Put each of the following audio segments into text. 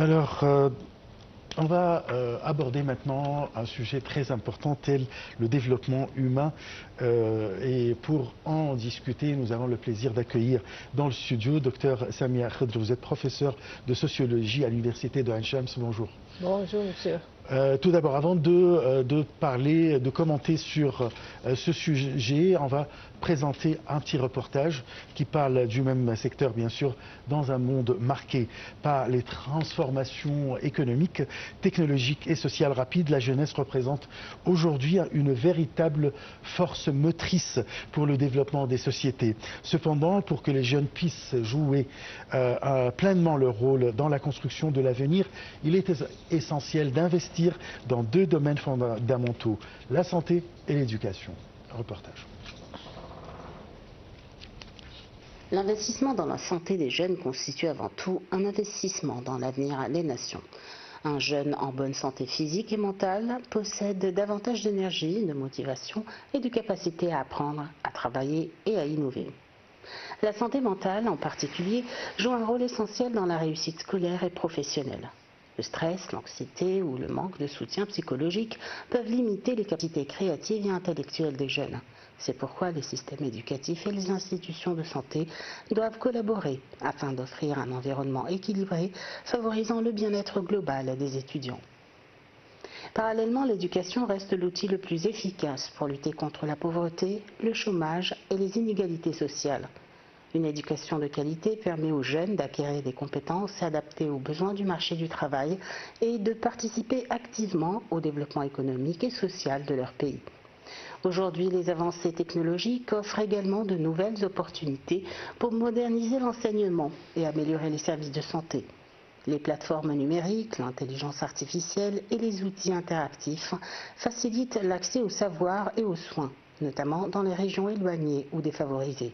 Alors, on va aborder maintenant un sujet très important tel le développement humain. Et pour en discuter, nous avons le plaisir d'accueillir dans le studio Dr Samia Khedr. Vous êtes professeur de sociologie à l'université de Ain Shams. Bonjour. Bonjour, monsieur. Tout d'abord, avant de parler, de commenter sur ce sujet, on va présenter un petit reportage qui parle du même secteur, bien sûr, dans un monde marqué par les transformations économiques, technologiques et sociales rapides. La jeunesse représente aujourd'hui une véritable force motrice pour le développement des sociétés. Cependant, pour que les jeunes puissent jouer pleinement leur rôle dans la construction de l'avenir, il est essentiel d'investir dans deux domaines fondamentaux, la santé et l'éducation. Reportage. L'investissement dans la santé des jeunes constitue avant tout un investissement dans l'avenir des nations. Un jeune en bonne santé physique et mentale possède davantage d'énergie, de motivation et de capacité à apprendre, à travailler et à innover. La santé mentale, en particulier, joue un rôle essentiel dans la réussite scolaire et professionnelle. Le stress, l'anxiété ou le manque de soutien psychologique peuvent limiter les capacités créatives et intellectuelles des jeunes. C'est pourquoi les systèmes éducatifs et les institutions de santé doivent collaborer afin d'offrir un environnement équilibré, favorisant le bien-être global des étudiants. Parallèlement, l'éducation reste l'outil le plus efficace pour lutter contre la pauvreté, le chômage et les inégalités sociales. Une éducation de qualité permet aux jeunes d'acquérir des compétences adaptées aux besoins du marché du travail et de participer activement au développement économique et social de leur pays. Aujourd'hui, les avancées technologiques offrent également de nouvelles opportunités pour moderniser l'enseignement et améliorer les services de santé. Les plateformes numériques, l'intelligence artificielle et les outils interactifs facilitent l'accès au savoir et aux soins, notamment dans les régions éloignées ou défavorisées.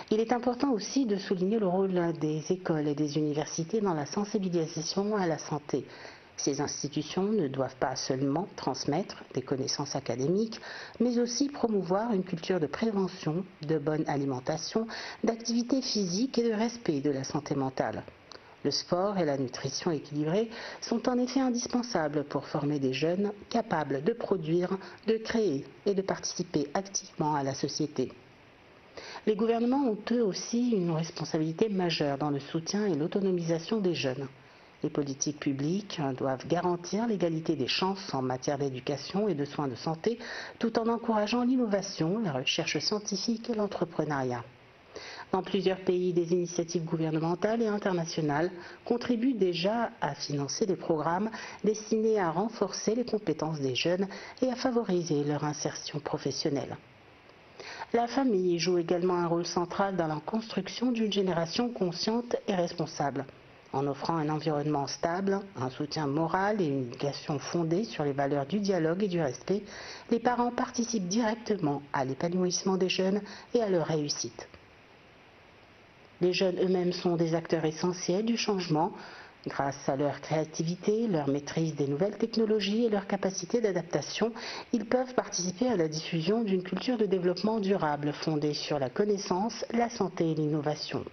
Il est important aussi de souligner le rôle des écoles et des universités dans la sensibilisation à la santé. Ces institutions ne doivent pas seulement transmettre des connaissances académiques, mais aussi promouvoir une culture de prévention, de bonne alimentation, d'activité physique et de respect de la santé mentale. Le sport et la nutrition équilibrée sont en effet indispensables pour former des jeunes capables de produire, de créer et de participer activement à la société. Les gouvernements ont eux aussi une responsabilité majeure dans le soutien et l'autonomisation des jeunes. Les politiques publiques doivent garantir l'égalité des chances en matière d'éducation et de soins de santé, tout en encourageant l'innovation, la recherche scientifique et l'entrepreneuriat. Dans plusieurs pays, des initiatives gouvernementales et internationales contribuent déjà à financer des programmes destinés à renforcer les compétences des jeunes et à favoriser leur insertion professionnelle. La famille joue également un rôle central dans la construction d'une génération consciente et responsable. En offrant un environnement stable, un soutien moral et une éducation fondée sur les valeurs du dialogue et du respect, les parents participent directement à l'épanouissement des jeunes et à leur réussite. Les jeunes eux-mêmes sont des acteurs essentiels du changement. Grâce à leur créativité, leur maîtrise des nouvelles technologies et leur capacité d'adaptation, ils peuvent participer à la diffusion d'une culture de développement durable fondée sur la connaissance, la santé et l'innovation.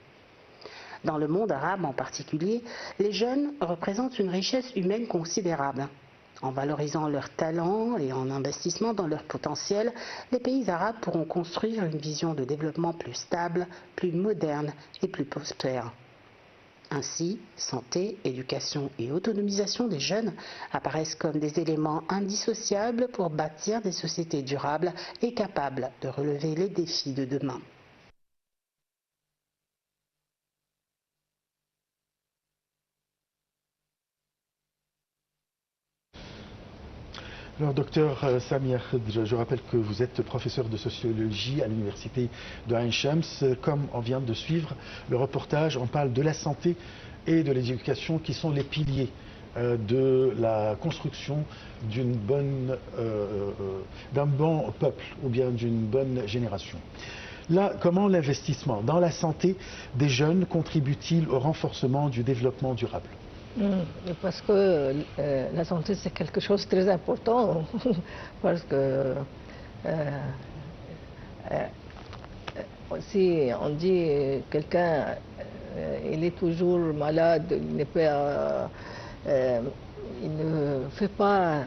Dans le monde arabe en particulier, les jeunes représentent une richesse humaine considérable. En valorisant leurs talents et en investissement dans leur potentiel, les pays arabes pourront construire une vision de développement plus stable, plus moderne et plus prospère. Ainsi, santé, éducation et autonomisation des jeunes apparaissent comme des éléments indissociables pour bâtir des sociétés durables et capables de relever les défis de demain. Alors, docteur Samia Khedr, je rappelle que vous êtes professeur de sociologie à l'université de Ain Shams. Comme on vient de suivre le reportage, on parle de la santé et de l'éducation qui sont les piliers de la construction d'un bon peuple ou bien d'une bonne génération. Là, comment l'investissement dans la santé des jeunes contribue-t-il au renforcement du développement durable ? Parce que la santé, c'est quelque chose de très important. Parce que si on dit quelqu'un il est toujours malade, il ne fait pas,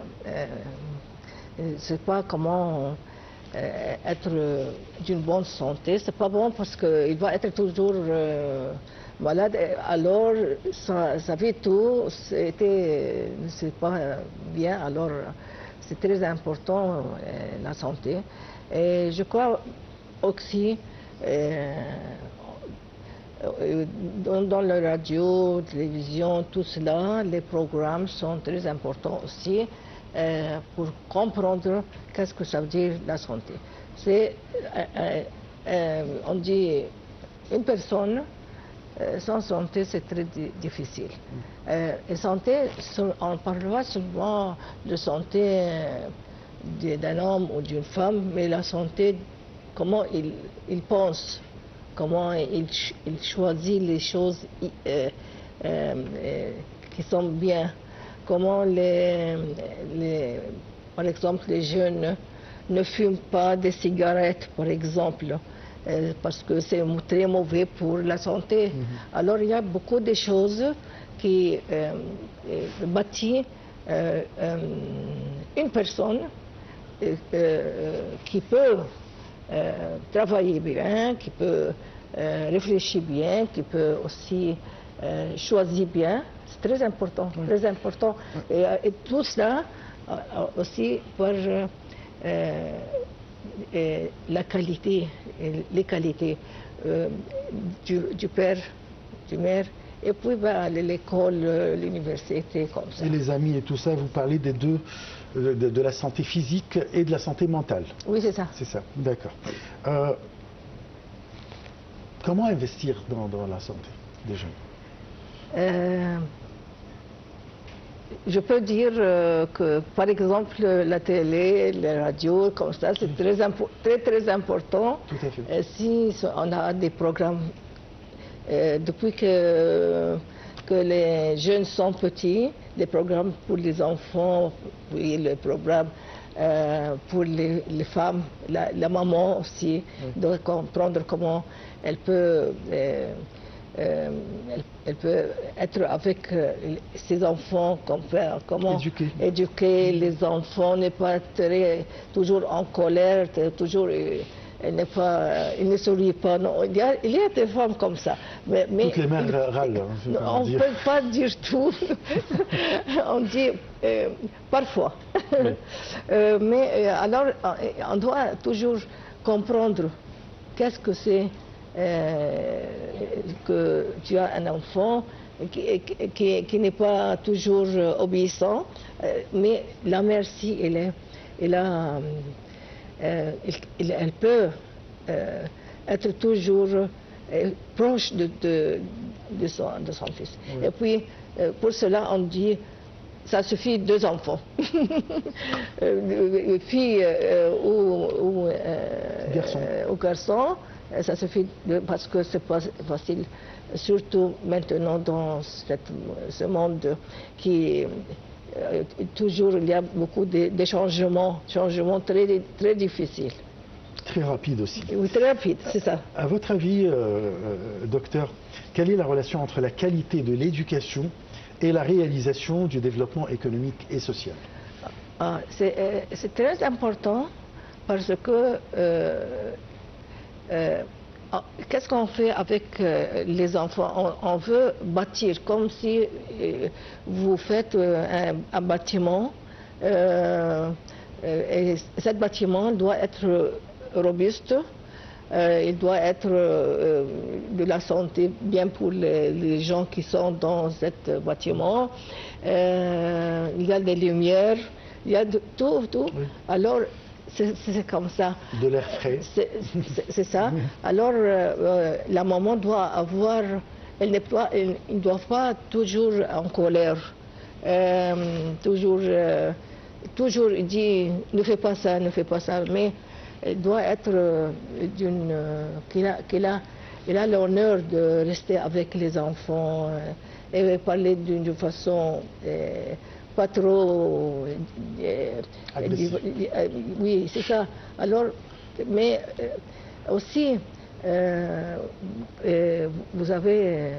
je sais pas comment être d'une bonne santé. C'est pas bon parce qu'il va être toujours malade. Alors, sa vie tout, c'est pas bien. Alors, c'est très important la santé. Et je crois aussi dans la radio, télévision, tout cela, les programmes sont très importants aussi pour comprendre qu'est-ce que ça veut dire la santé. C'est, on dit, une personne sans santé, c'est très difficile. Et santé, on ne parle pas seulement de santé d'un homme ou d'une femme, mais la santé, comment il pense, comment il choisit les choses qui sont bien, comment par exemple les jeunes ne fument pas des cigarettes, par exemple, parce que c'est très mauvais pour la santé. Alors il y a beaucoup de choses qui bâtissent une personne qui peut travailler bien, qui peut réfléchir bien, qui peut aussi choisir bien. C'est très important, très important. Et tout cela aussi par la qualité, les qualités du père, du mère, et puis l'école, l'université, comme ça. Et les amis et tout ça, vous parlez des deux, de la santé physique et de la santé mentale. Oui, c'est ça. C'est ça, d'accord. Comment investir dans la santé des jeunes? Je peux dire que, par exemple, la télé, la radio, comme ça, c'est très important. Tout à fait. Si on a des programmes, depuis que les jeunes sont petits, les programmes pour les enfants, puis les programmes pour les femmes, la maman aussi, doit comprendre comment elle peut être avec ses enfants, comment éduquer les enfants, ne pas être toujours en colère, toujours il ne sourit pas. Non, il y a des femmes comme ça. Mais toutes les mères râlent. On ne peut pas dire tout. On dit parfois. Oui. Mais alors, on doit toujours comprendre qu'est-ce que c'est que tu as un enfant qui n'est pas toujours obéissant, mais la mère, si elle peut être toujours proche de son fils. Oui. Et puis, pour cela, on dit, ça suffit 2 enfants. Fille ou garçon. Ça suffit parce que c'est pas facile, surtout maintenant dans ce monde qui toujours il y a beaucoup de changements très, très difficiles. Très rapide aussi. Oui, très rapide, c'est ça. À votre avis, docteur, quelle est la relation entre la qualité de l'éducation et la réalisation du développement économique et social? C'est très important parce que qu'est-ce qu'on fait avec les enfants? On veut bâtir comme si vous faites un bâtiment et ce bâtiment doit être robuste, il doit être de la santé bien pour les gens qui sont dans ce bâtiment. Il y a des lumières, il y a tout. Oui. Alors, c'est comme ça. De l'air frais. C'est ça. Alors, la maman doit avoir, elle ne doit pas toujours en colère. Toujours dit, ne fais pas ça, mais elle doit être qu'il a l'honneur de rester avec les enfants et parler d'une façon pas trop oui, c'est ça. Alors, mais aussi Vous avez,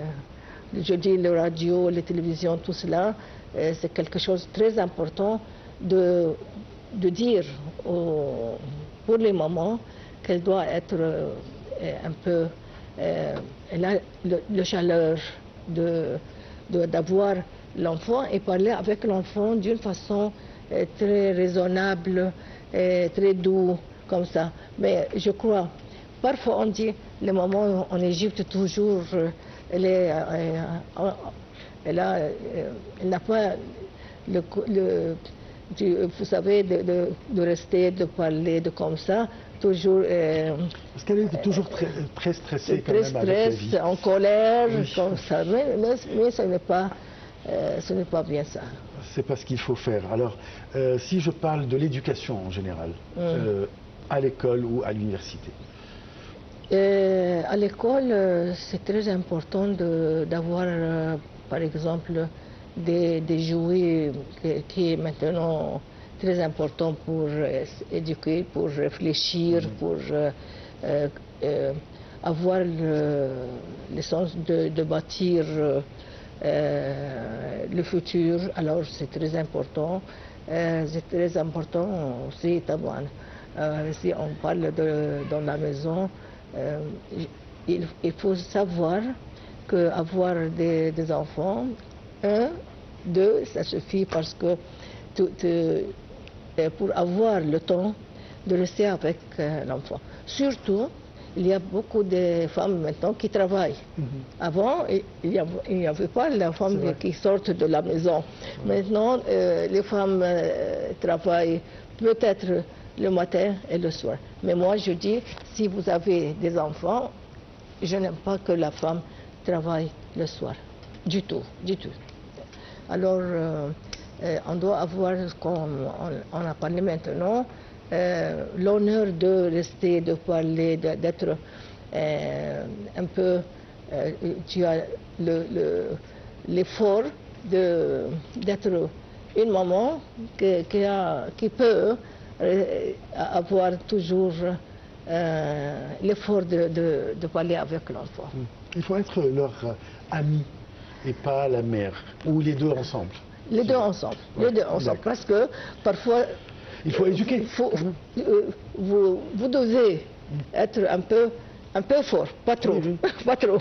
je dis, le radio, les télévisions, tout cela, c'est quelque chose de très important de dire pour les mamans qu'elle doit être un peu, elle a le chaleur d'avoir l'enfant et parler avec l'enfant d'une façon très raisonnable, très douce, comme ça. Mais je crois, parfois on dit, les mamans en Égypte toujours, elle n'a pas vous savez, de rester, de parler, de comme ça, toujours... Parce qu'elle est toujours très stressée quand très même avec la vie. en colère, Oui. comme ça. Mais ce n'est pas bien ça. C'est pas ce qu'il faut faire. Alors, si je parle de l'éducation en général, à l'école ou à l'université. À l'école, c'est très important d'avoir, par exemple, des jouets qui est maintenant très important pour éduquer, pour réfléchir, pour avoir le sens de bâtir le futur. Alors c'est très important. C'est très important aussi, Taban. Si on parle dans la maison, il faut savoir qu'avoir des enfants, 1, 2, ça suffit parce que pour avoir le temps de rester avec l'enfant. Surtout, il y a beaucoup de femmes maintenant qui travaillent. Avant, il n'y avait pas les femmes qui sortent de la maison. Maintenant, les femmes travaillent peut-être le matin et le soir. Mais moi, je dis, si vous avez des enfants, je n'aime pas que la femme travaille le soir. Du tout, du tout. Alors, on doit avoir, comme on a parlé maintenant, l'honneur de rester, de parler, d'être un peu... tu as l'effort d'être une maman qui peut avoir toujours l'effort de parler avec l'enfant. Il faut être leur ami et pas la mère, ou les deux ensemble. Les deux ensemble, les deux ensemble, parce que parfois... Il faut éduquer. Vous devez être un peu fort, pas trop, pas trop,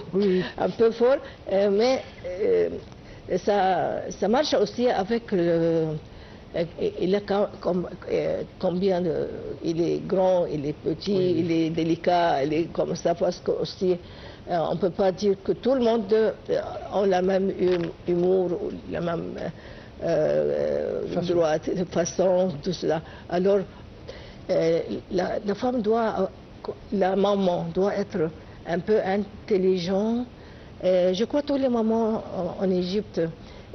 un peu fort, mais ça marche aussi avec il est combien il est grand, il est petit, il est délicat, il est comme ça, parce que aussi on ne peut pas dire que tout le monde a la même humour, ou la même droite, façon, tout cela. Alors, la femme la maman doit être un peu intelligente. Je crois que toutes les mamans en Égypte,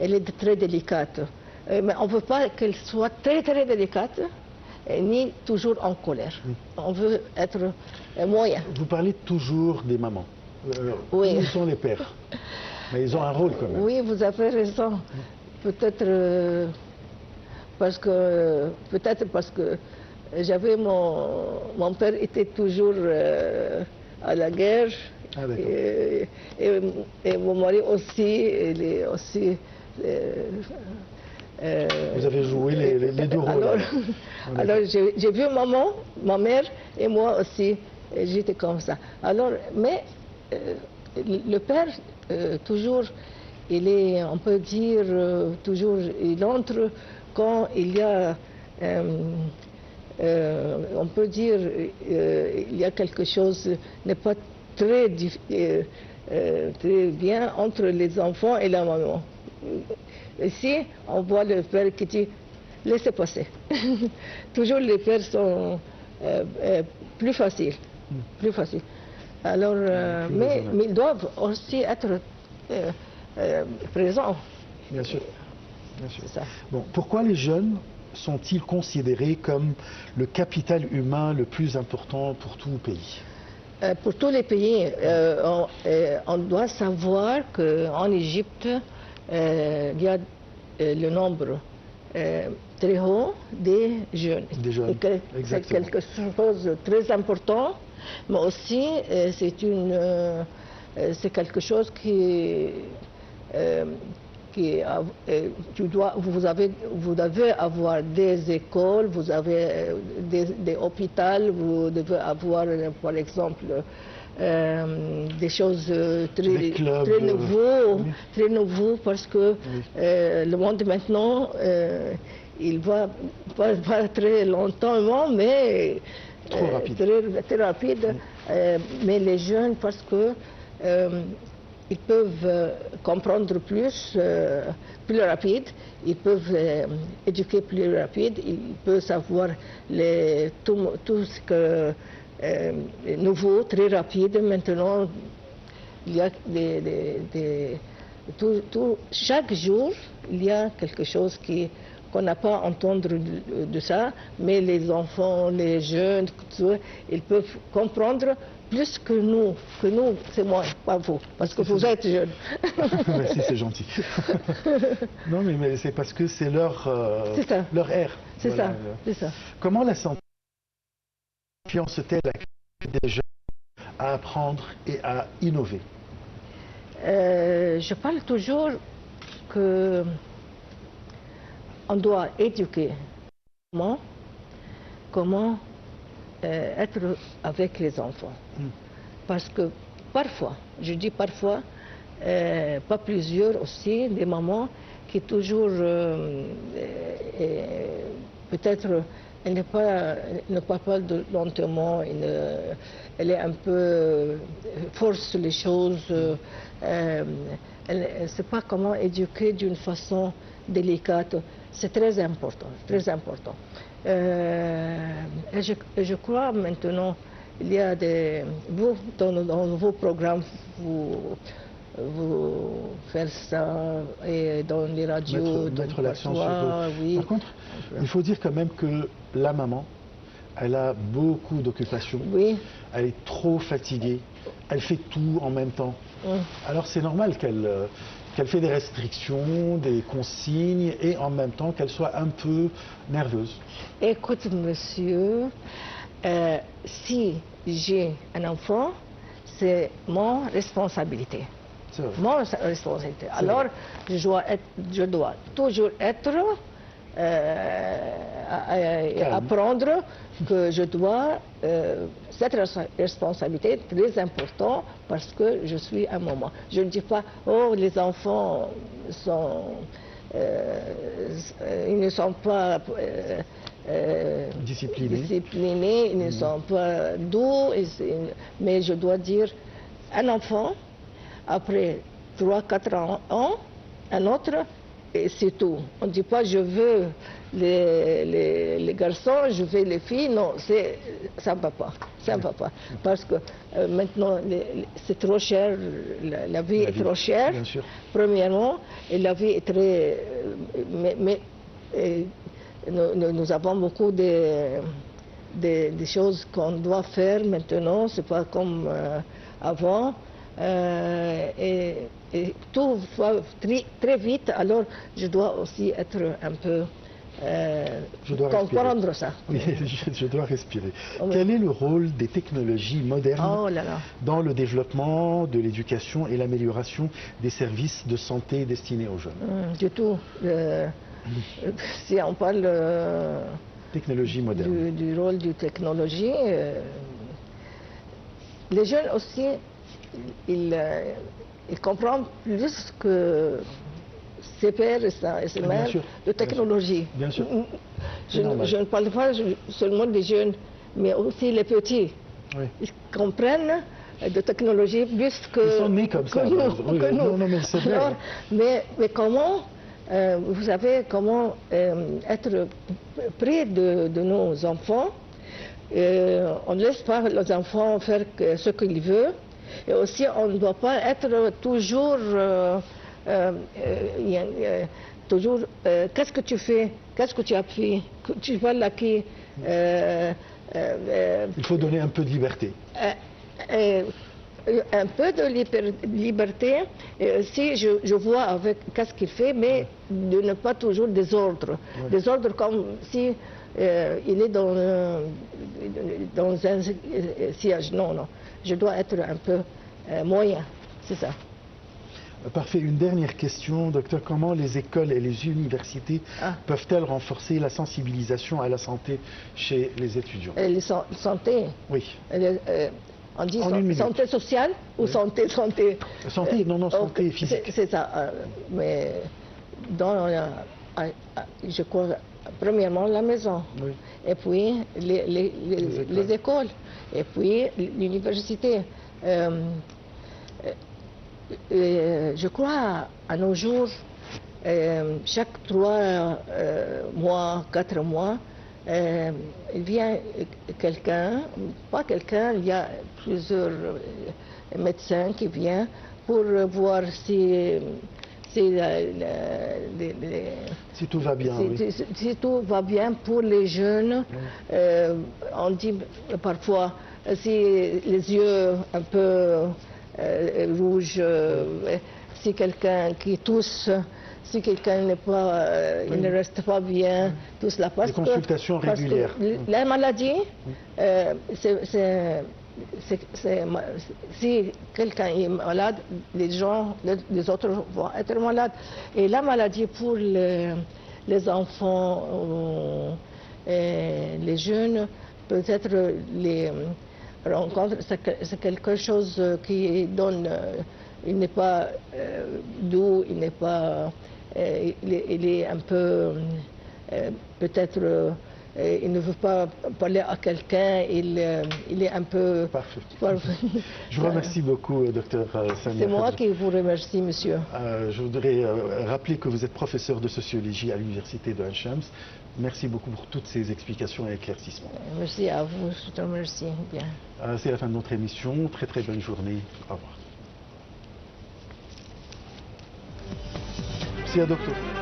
elle est très délicate. Mais on ne veut pas qu'elle soit très très délicate, ni toujours en colère. On veut être moyen. Vous parlez toujours des mamans. Oui. Où sont les pères? Mais ils ont un rôle quand même. Oui, vous avez raison. Peut-être parce que j'avais mon père était toujours à la guerre. Ah, et mon mari aussi, il est aussi... vous avez joué les deux rôles. Alors j'ai vu maman, ma mère et moi aussi, j'étais comme ça. Alors, mais le père, toujours, il est, on peut dire, toujours, il entre quand il y a, on peut dire, il y a quelque chose n'est pas très bien entre les enfants et la maman. Ici, on voit le père qui dit « laissez passer ». Toujours les pères sont plus faciles, plus faciles. Alors, mais ils doivent aussi être présents. Bien sûr. Bien sûr. C'est ça. Bon, pourquoi les jeunes sont-ils considérés comme le capital humain le plus important pour tout pays? Pour tous les pays, on doit savoir qu'en Égypte, il y a le nombre très haut des jeunes. Des jeunes, C'est quelque chose de très important mais aussi c'est quelque chose vous devez avoir des écoles, vous avez des hôpitaux, vous devez avoir, par exemple, des choses très nouveaux, parce que le monde maintenant, il va pas très longtemps, mais très rapide. Mais les jeunes, parce que ils peuvent comprendre plus rapide, ils peuvent éduquer plus rapide, ils peuvent savoir tout ce que nouveau, très rapide. Maintenant, il y a chaque jour, il y a quelque chose qu'on n'a pas entendu de ça, mais les enfants, les jeunes, ils peuvent comprendre plus que nous, c'est moi, pas vous, parce que vous êtes jeune. Merci, c'est gentil. Non, mais c'est parce que c'est leur ère. C'est ça, c'est ça. Comment la santé influence-t-elle des jeunes à apprendre et à innover? Je parle toujours que on doit éduquer comment être avec les enfants. Parce que parfois, je dis parfois, pas plusieurs aussi, des mamans qui toujours, peut-être, elle ne parle pas lentement, elle est un peu force les choses, elle ne sait pas comment éduquer d'une façon délicate. C'est très important, très important. Et je crois maintenant, il y a vous, dans vos programmes, vous faites ça, et dans les radios, mettre l'accent sur oui. Par contre, il faut dire quand même que la maman, elle a beaucoup d'occupations, oui. Elle est trop fatiguée, elle fait tout en même temps. Alors c'est normal qu'elle fait des restrictions, des consignes, et en même temps qu'elle soit un peu nerveuse. Écoute, monsieur, si j'ai un enfant, c'est mon responsabilité. Mon responsabilité. Alors, je dois toujours apprendre que je dois, cette responsabilité est très importante parce que je suis un maman. Je ne dis pas, oh, les enfants ils ne sont pas disciplinés, ils ne sont pas doux, mais je dois dire, un enfant, après 3-4 ans, un autre, et c'est tout. On ne dit pas je veux les garçons, je veux les filles, non, ça ne va pas. Ça ne va pas. Parce que maintenant, c'est trop cher, la vie est trop chère, premièrement, et la vie est très... Mais nous avons beaucoup de choses qu'on doit faire maintenant, c'est pas comme avant. Et tout va très vite, alors je dois aussi être un peu comprendre ça. Oui, je dois respirer. Oh, quel est le rôle des technologies modernes dans le développement de l'éducation et l'amélioration des services de santé destinés aux jeunes? Du tout. Si on parle technologie moderne. Du rôle de technologie, les jeunes aussi, ils comprennent plus que ses pères et ses mères de technologie. Bien sûr. Je ne parle pas seulement des jeunes, mais aussi les petits. Oui. Ils comprennent de technologie plus que ils sont nés comme ça. Non, mais c'est vrai. Alors, mais comment, vous savez, comment être près de nos enfants. On ne laisse pas les enfants faire ce qu'ils veulent. Et aussi, on ne doit pas être toujours... qu'est-ce que tu fais? Qu'est-ce que tu as fait? Tu parles à qui? Il faut donner un peu de liberté. un peu de liberté, si je vois avec qu'est-ce qu'il fait, mais de ne pas toujours des ordres. Ouais. Des ordres comme si il est dans un siège. Non, non. Je dois être un peu moyen, c'est ça. Parfait. Une dernière question, docteur. Comment les écoles et les universités peuvent-elles renforcer la sensibilisation à la santé chez les étudiants? Santé. Oui. On dit santé sociale ou santé. Santé, non, santé physique. C'est ça. Mais je crois, premièrement, la maison. Oui. Et puis les écoles. Et puis l'université. Je crois, à nos jours, chaque 3 mois, 4 mois, il vient quelqu'un, pas quelqu'un, il y a plusieurs médecins qui viennent pour voir si tout va bien. Si tout va bien pour les jeunes. Oui. On dit parfois si les yeux un peu rouge, si quelqu'un qui tousse, si quelqu'un n'est pas, il ne reste pas bien, tout cela passe. Des consultations régulières. La maladie, si quelqu'un est malade, les autres vont être malades. Et la maladie pour les enfants, les jeunes, peut-être les rencontre, c'est quelque chose qui donne, il n'est pas doux, il n'est pas, il est un peu, peut-être, il ne veut pas parler à quelqu'un, il est un peu... Parfait. Je vous remercie beaucoup, docteur Samia. C'est moi qui vous remercie, monsieur. Je voudrais rappeler que vous êtes professeur de sociologie à l'université de Ain Shams. Merci beaucoup pour toutes ces explications et éclaircissements. Merci à vous, je te remercie bien. C'est la fin de notre émission. Très très bonne journée. Au revoir. Merci à docteur.